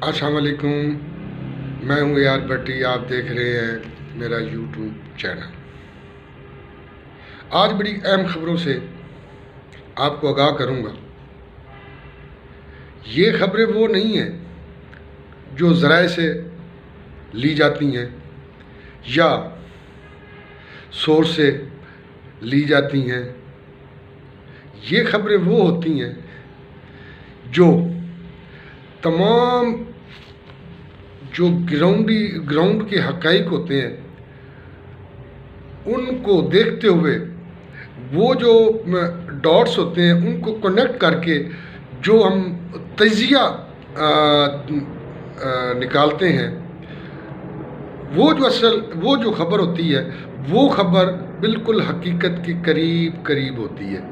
السلام علیکم، میں ہوں یار بٹی، آپ دیکھ رہے ہیں میرا یوٹیوب چینل۔ آج بڑی اہم خبروں سے آپ کو آگاہ کروں گا۔ یہ خبریں وہ نہیں ہیں جو ذرائع سے لی جاتی ہیں یا سورس سے لی جاتی ہیں۔ یہ خبریں وہ ہوتی ہیں جو تمام جو گراؤنڈ کے حقائق ہوتے ہیں ان کو دیکھتے ہوئے وہ جو ڈاٹس ہوتے ہیں ان کو کنیکٹ کر کے جو ہم تجزیہ نکالتے ہیں، وہ جو خبر ہوتی ہے وہ خبر بالکل حقیقت کے قریب ہوتی ہے۔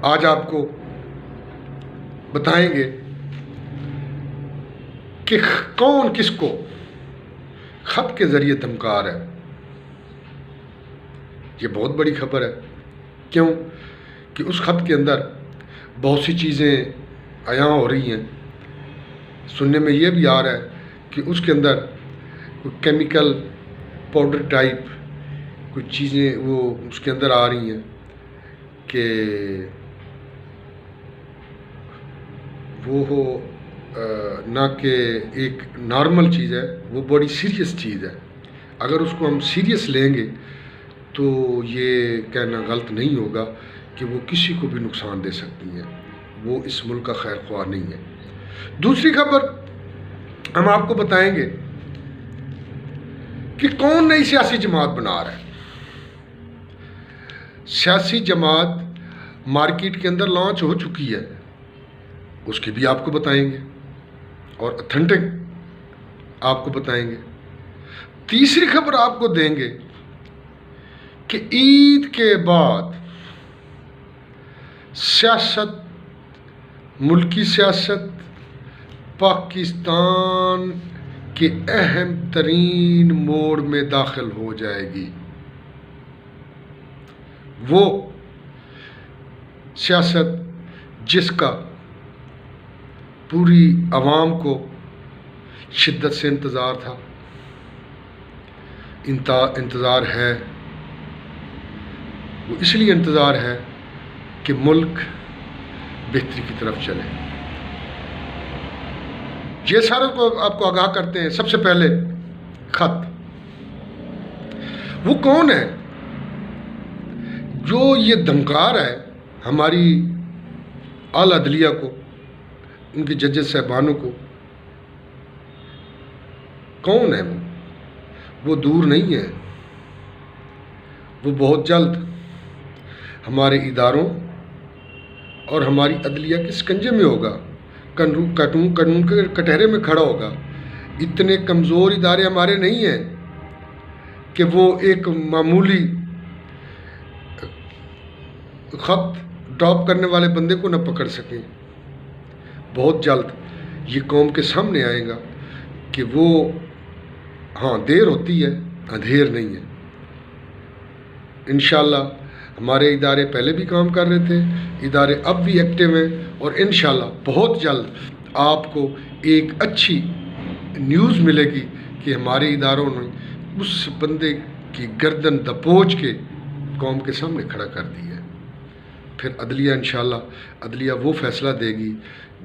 آج آپ کو بتائیں گے کہ کون کس کو خط کے ذریعے دھمکا رہا ہے۔ یہ بہت بڑی خبر ہے، کیوں کہ اس خط کے اندر بہت سی چیزیں عیاں ہو رہی ہیں۔ سننے میں یہ بھی آ رہا ہے کہ اس کے اندر کوئی کیمیکل پاؤڈر ٹائپ کچھ چیزیں وہ اس کے اندر آ رہی ہیں کہ وہ ہو نہ کہ ایک نارمل چیز ہے، وہ بڑی سیریس چیز ہے۔ اگر اس کو ہم سیریس لیں گے تو یہ کہنا غلط نہیں ہوگا کہ وہ کسی کو بھی نقصان دے سکتی ہیں، وہ اس ملک کا خیر خواہ نہیں ہے۔ دوسری خبر ہم آپ کو بتائیں گے کہ کون نئی سیاسی جماعت بنا رہا ہے۔ سیاسی جماعت مارکیٹ کے اندر لانچ ہو چکی ہے، اس کی بھی آپ کو بتائیں گے اور اتھینٹک آپ کو بتائیں گے۔ تیسری خبر آپ کو دیں گے کہ عید کے بعد سیاست، ملکی سیاست پاکستان کے اہم ترین موڑ میں داخل ہو جائے گی۔ وہ سیاست جس کا پوری عوام کو شدت سے انتظار تھا، انتظار ہے، وہ اس لیے انتظار ہے کہ ملک بہتری کی طرف چلے۔ یہ سارے کو آپ کو آگاہ کرتے ہیں۔ سب سے پہلے خط، وہ کون ہے جو یہ دھمکا رہا ہے ہماری اعلیٰ عدلیہ کو، ان کے ججز صاحبانوں کو؟ کون ہے وہ دور نہیں ہے، وہ بہت جلد ہمارے اداروں اور ہماری عدلیہ کے سکنجے میں ہوگا، قانون کے کٹہرے میں کھڑا ہوگا۔ اتنے کمزور ادارے ہمارے نہیں ہیں کہ وہ ایک معمولی خط ڈراپ کرنے والے بندے کو نہ پکڑ سکیں۔ بہت جلد یہ قوم کے سامنے آئے گا کہ وہ ہاں دیر ہوتی ہے، اندھیر نہیں ہے۔ انشاءاللہ ہمارے ادارے پہلے بھی کام کر رہے تھے، ادارے اب بھی ایکٹیو ہیں، اور انشاءاللہ بہت جلد آپ کو ایک اچھی نیوز ملے گی کہ ہمارے اداروں نے اس بندے کی گردن دبوچ کے قوم کے سامنے کھڑا کر دی ہے۔ پھر عدلیہ انشاءاللہ عدلیہ وہ فیصلہ دے گی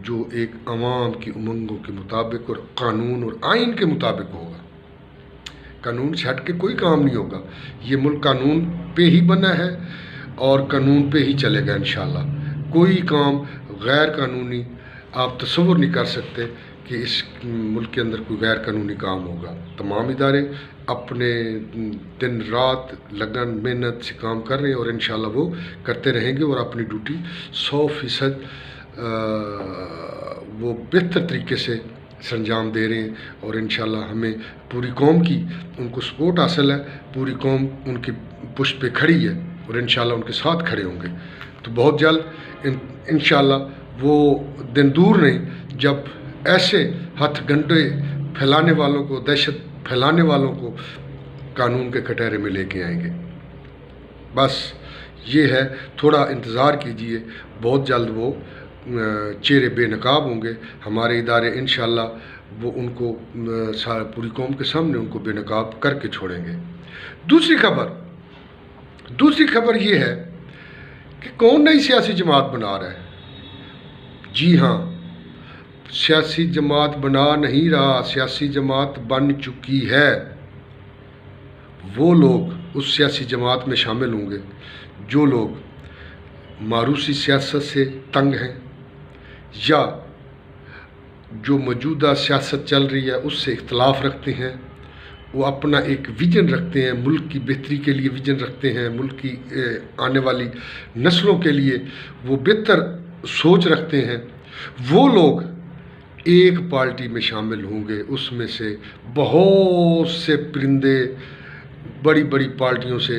جو ایک عوام کی امنگوں کے مطابق اور قانون اور آئین کے مطابق ہوگا۔ قانون سے ہٹ کے کوئی کام نہیں ہوگا۔ یہ ملک قانون پہ ہی بنا ہے اور قانون پہ ہی چلے گا انشاءاللہ۔ کوئی کام غیر قانونی آپ تصور نہیں کر سکتے کہ اس ملک کے اندر کوئی غیر قانونی کام ہوگا۔ تمام ادارے اپنے دن رات لگن محنت سے کام کر رہے ہیں اور انشاءاللہ وہ کرتے رہیں گے، اور اپنی ڈیوٹی 100% وہ بہتر طریقے سے سرانجام دے رہے ہیں، اور انشاءاللہ ہمیں پوری قوم کی ان کو سپورٹ حاصل ہے، پوری قوم ان کی پشت پہ کھڑی ہے، اور انشاءاللہ ان کے ساتھ کھڑے ہوں گے۔ تو بہت جلد انشاءاللہ وہ دن دور نہیں جب ایسے ہتھ گنڈے پھیلانے والوں کو، دہشت پھیلانے والوں کو قانون کے کٹہرے میں لے کے آئیں گے۔ بس یہ ہے، تھوڑا انتظار کیجئے، بہت جلد وہ چہرے بے نقاب ہوں گے، ہمارے ادارے انشاءاللہ وہ ان کو پوری قوم کے سامنے ان کو بے نقاب کر کے چھوڑیں گے۔ دوسری خبر یہ ہے کہ کون نئی سیاسی جماعت بنا رہا ہے؟ جی ہاں، سیاسی جماعت بنا نہیں رہا، سیاسی جماعت بن چکی ہے۔ وہ لوگ اس سیاسی جماعت میں شامل ہوں گے جو لوگ موروثی سیاست سے تنگ ہیں، یا جو موجودہ سیاست چل رہی ہے اس سے اختلاف رکھتے ہیں، وہ اپنا ایک ویژن رکھتے ہیں، ملک کی بہتری کے لیے ویژن رکھتے ہیں، ملک کی آنے والی نسلوں کے لیے وہ بہتر سوچ رکھتے ہیں۔ وہ لوگ ایک پارٹی میں شامل ہوں گے، اس میں سے بہت سے پرندے بڑی بڑی پارٹیوں سے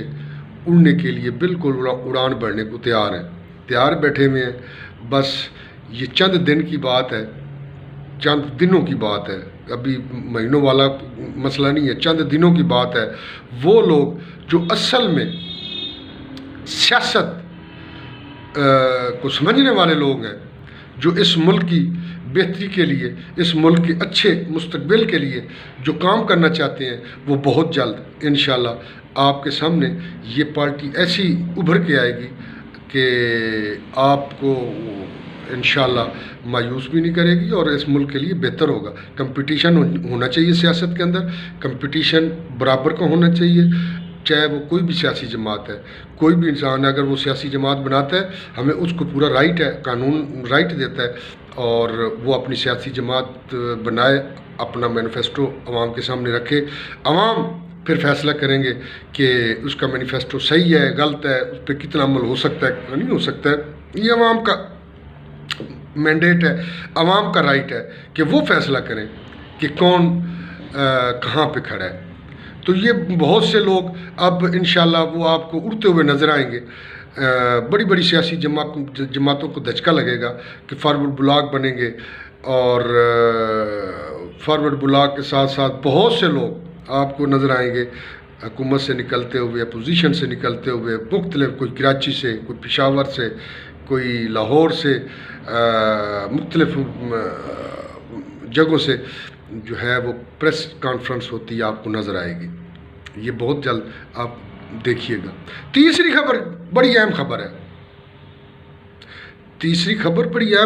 اڑنے کے لیے بالکل اڑان بھرنے کو تیار بیٹھے ہوئے ہیں۔ بس یہ چند دن کی بات ہے، چند دنوں کی بات ہے، ابھی مہینوں والا مسئلہ نہیں ہے، چند دنوں کی بات ہے۔ وہ لوگ جو اصل میں سیاست کو سمجھنے والے لوگ ہیں، جو اس ملک کی بہتری کے لیے، اس ملک کے اچھے مستقبل کے لیے جو کام کرنا چاہتے ہیں، وہ بہت جلد انشاءاللہ آپ کے سامنے یہ پارٹی ایسی ابھر کے آئے گی کہ آپ کو انشاءاللہ مایوس بھی نہیں کرے گی، اور اس ملک کے لیے بہتر ہوگا۔ کمپٹیشن ہونا چاہیے سیاست کے اندر، کمپٹیشن برابر کا ہونا چاہیے، چاہے وہ کوئی بھی سیاسی جماعت ہے۔ کوئی بھی انسان اگر وہ سیاسی جماعت بناتا ہے، ہمیں اس کو پورا رائٹ ہے، قانون رائٹ دیتا ہے، اور وہ اپنی سیاسی جماعت بنائے، اپنا مینیفیسٹو عوام کے سامنے رکھے، عوام پھر فیصلہ کریں گے کہ اس کا مینیفیسٹو صحیح ہے، غلط ہے، اس پہ کتنا عمل ہو سکتا ہے، نہیں ہو سکتا ہے۔ یہ عوام کا مینڈیٹ ہے، عوام کا رائٹ ہے کہ وہ فیصلہ کریں کہ کون کہاں پہ کھڑا ہے۔ تو یہ بہت سے لوگ اب انشاءاللہ وہ آپ کو اڑتے ہوئے نظر آئیں گے۔ بڑی بڑی سیاسی جماعتوں کو دھچکا لگے گا کہ فارورڈ بلاک بنیں گے، اور فارورڈ بلاک کے ساتھ ساتھ بہت سے لوگ آپ کو نظر آئیں گے حکومت سے نکلتے ہوئے، اپوزیشن سے نکلتے ہوئے، مختلف، کوئی کراچی سے، کوئی پشاور سے، کوئی لاہور سے، مختلف جگہوں سے جو ہے وہ پریس کانفرنس ہوتی ہے، آپ کو نظر آئے گی۔ یہ بہت جلد آپ دیکھیے گا۔ تیسری خبر بڑی اہم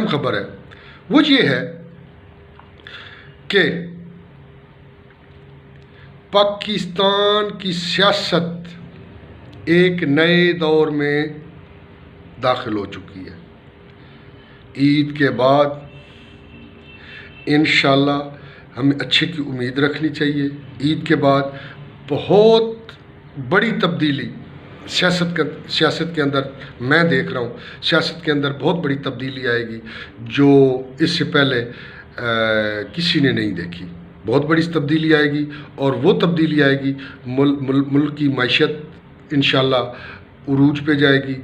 خبر ہے، وہ یہ ہے کہ پاکستان کی سیاست ایک نئے دور میں داخل ہو چکی ہے۔ عید کے بعد انشاءاللہ ہمیں اچھے کی امید رکھنی چاہیے۔ عید کے بعد بہت بڑی تبدیلی سیاست کے اندر میں دیکھ رہا ہوں، سیاست کے اندر بہت بڑی تبدیلی آئے گی جو اس سے پہلے کسی نے نہیں دیکھی۔ بہت بڑی تبدیلی آئے گی، اور وہ تبدیلی آئے گی، ملک کی معیشت انشاءاللہ عروج پہ جائے گی،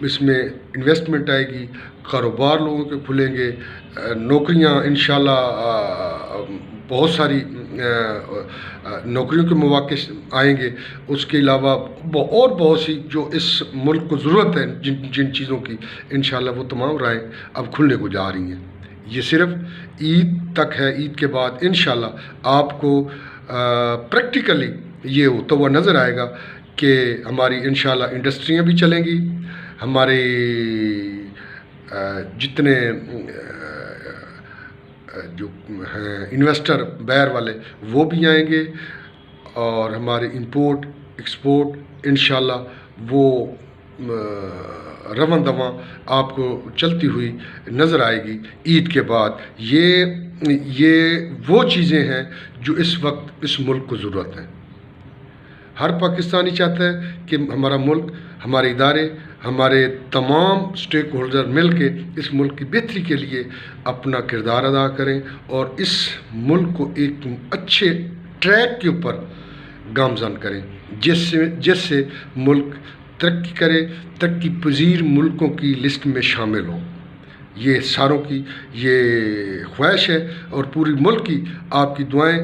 اس میں انویسٹمنٹ آئے گی، کاروبار لوگوں کے کھلیں گے، نوکریاں انشاءاللہ بہت ساری نوکریوں کے مواقع آئیں گے۔ اس کے علاوہ اور بہت سی جو اس ملک کو ضرورت ہے جن چیزوں کی، انشاءاللہ وہ تمام راہیں اب کھلنے کو جا رہی ہیں۔ یہ صرف عید تک ہے۔ عید کے بعد انشاءاللہ آپ کو پریکٹیکلی یہ ہوتا ہوا نظر آئے گا کہ ہماری انشاءاللہ انڈسٹریاں بھی چلیں گی، ہمارے جتنے جو ہیں انویسٹر باہر والے وہ بھی آئیں گے، اور ہمارے امپورٹ ایکسپورٹ انشاءاللہ وہ رواں دواں آپ کو چلتی ہوئی نظر آئے گی عید کے بعد۔ یہ وہ چیزیں ہیں جو اس وقت اس ملک کو ضرورت ہے۔ ہر پاکستانی چاہتا ہے کہ ہمارا ملک، ہمارے ادارے، ہمارے تمام سٹیک ہولڈر مل کے اس ملک کی بہتری کے لیے اپنا کردار ادا کریں، اور اس ملک کو ایک اچھے ٹریک کے اوپر گامزن کریں، جس سے ملک ترقی کرے، ترقی پذیر ملکوں کی لسٹ میں شامل ہو۔ یہ ساروں کی یہ خواہش ہے، اور پوری ملک کی آپ کی دعائیں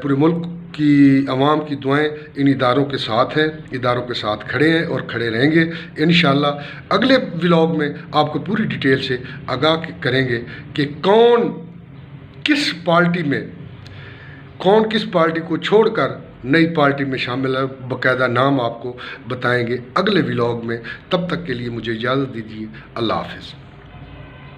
پورے ملک کی عوام کی دعائیں ان اداروں کے ساتھ ہیں، اداروں کے ساتھ کھڑے ہیں اور کھڑے رہیں گے انشاءاللہ۔ اگلے ولاگ میں آپ کو پوری ڈیٹیل سے آگاہ کریں گے کہ کون کس پارٹی کو چھوڑ کر نئی پارٹی میں شامل ہے، باقاعدہ نام آپ کو بتائیں گے اگلے ولاگ میں۔ تب تک کے لیے مجھے اجازت دیجیے، اللہ حافظ۔